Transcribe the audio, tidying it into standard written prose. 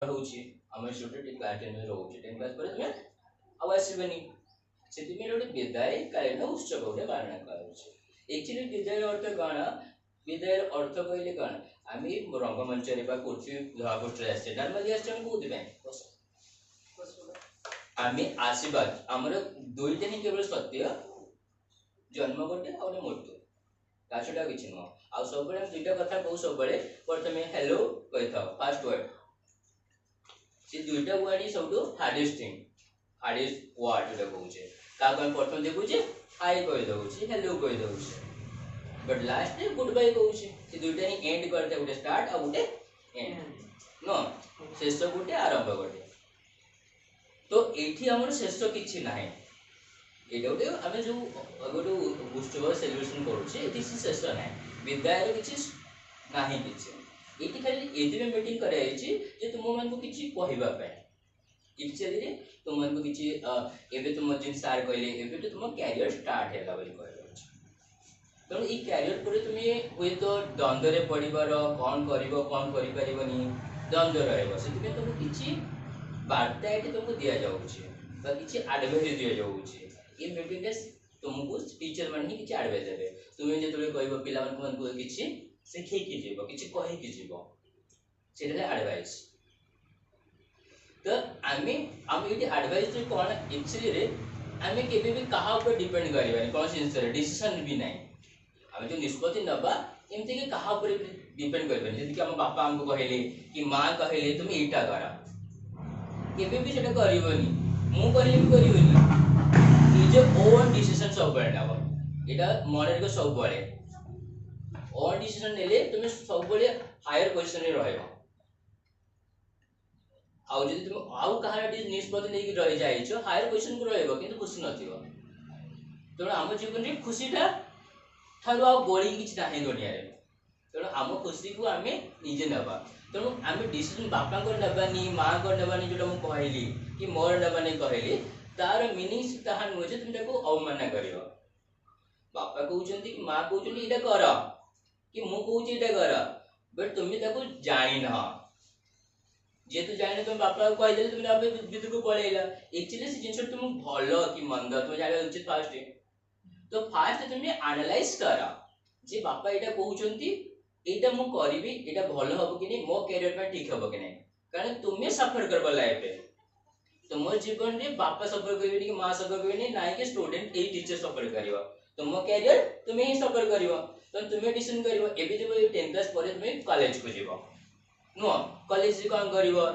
होउची हम student class 10 में रहउची 10 क्लास पर तुमे आवासबनी सेति में रोटे विदाय कालीन उत्सव गोटे पालन कराउची एक्चुअली विदाय अर्थ कण विदाय अर्थ कहले कण आमी रंगमंच रे बा कोठी धरापोस्टर आसे नॉर्मली आसे हम कोदि बस आमी आशीर्वाद हमर दुईटा ही केवल सत्य जन्म गोटे और मृत्यु ताछडा किछि न आ सब बळे दुईटा कथा कहू सब बळे प्रथमे हेलो कहता फर्स्ट वर्ड से दुईटा वर्ड ही सबटू हार्डेस्ट थिंग हार्डेस्ट वर्ड जोटा कहूचे का कोन प्रथम देखुचे हाय कहि दउची हेलो कहि दउची बट लास्ट रे गुड बाय कहूचे से दुईटा ही एंड करते गुटे start uh Gute and no शेष गुटे आरंभ गुटे तो एठी हमर शेष किछि नाही एटा गुटे हमें जो गुटे उत्सव सेलिब्रेशन करूचे एठी शेष नाही विदाय रे किछि नाही किछि एठी खाली एदिन मीटिंग करे आइछि जे तुम मन को किछि कहबा पे एक्चुअली रे तुम मन को किछि एबे तुम जिन सार कहले एबे तो तुम कैरियर स्टार्ट हैला बोली कहले तो ई कैरियर पर तुमे होय तो द्वंद्व रे पडिबार कोन करिवो कोन करि परिबोनी द्वंद्व रहइबो सेति तुम किछि वार्ता एठी तुमको दिया जाउछि बा किछि एडवाइस दिया जाउछि ई मीटिंग रे तुमको टीचर मन ही किछि एडवाइस देबे तुमे जे तोले कहबो पिला मन को किछि सिखै कि जीवो किछि कहि कि जीवो सेटा एडवाइस तो आमी एटी एडवाइस रे कोन एक्चुअली रे आमी केबे भी कहा ऊपर डिपेंड करिबानी कोन सिंसियर डिसीजन भी नाही आमी जो निष्पत्ति नबा एमति के कहा ऊपर डिपेंड करिबानी जदि कि हम पापा हमको कहले कि मां कहले तुम एटा करा केबे भी सेटा करिवनी मु कहले भी करिवनी ई जे ओन डिसीजन सब बळे नबा एटा मॉडल को सब बळे ओन डिसीजन नेले तुम सब बळे हायर पोजीशन रे रहइबो आउ जदि तुम आउ कहार निष्पत्ति नै कि रहि जाइछो हायर पोजीशन को रहइबो किंतु खुशी नथिबो तो हम जीवन रे खुशीटा थारु आ गोळी किछ नाही दुनिया रे तो हम खुशी को आमे निजे नबा तो आमे डिसीजन बापा को नबानी मां को नबानी जोटा मु कहली कि मोर नबानी कहली तार मीनिंग ताहा नु जे तुम ताको अवमान करियो बापा कहउचंती कि मां कहउचंती इटा कर कि मु कहउची इटा कर बट तुम ताको जानि न जे तू जानि तुम बापा को कहि देले तुम अब भीतर को पळेला एक्चुअली से जिंस तुम भलो कि मंद तुम जाने उचित फास्ट तो फास्ट तुम एनालाइज करा जे बापा एटा कहउचंती एटा मु करबी एटा भलो हबो कि नै मो कैरियर में ठीक हबो कि नै कारण तुम सफर करबो लाइफ रे तुम जीवन रे बापा सफर करबी कि मां सफर करबी नै कि स्टूडेंट ए टीचर सफर करिवो तुम कैरियर तुम ही सफर करिवो तो तुम डिसीजन करिवो एबे जब 10 क्लास पर तुम कॉलेज को जीवो नो कॉलेज कोन करिवो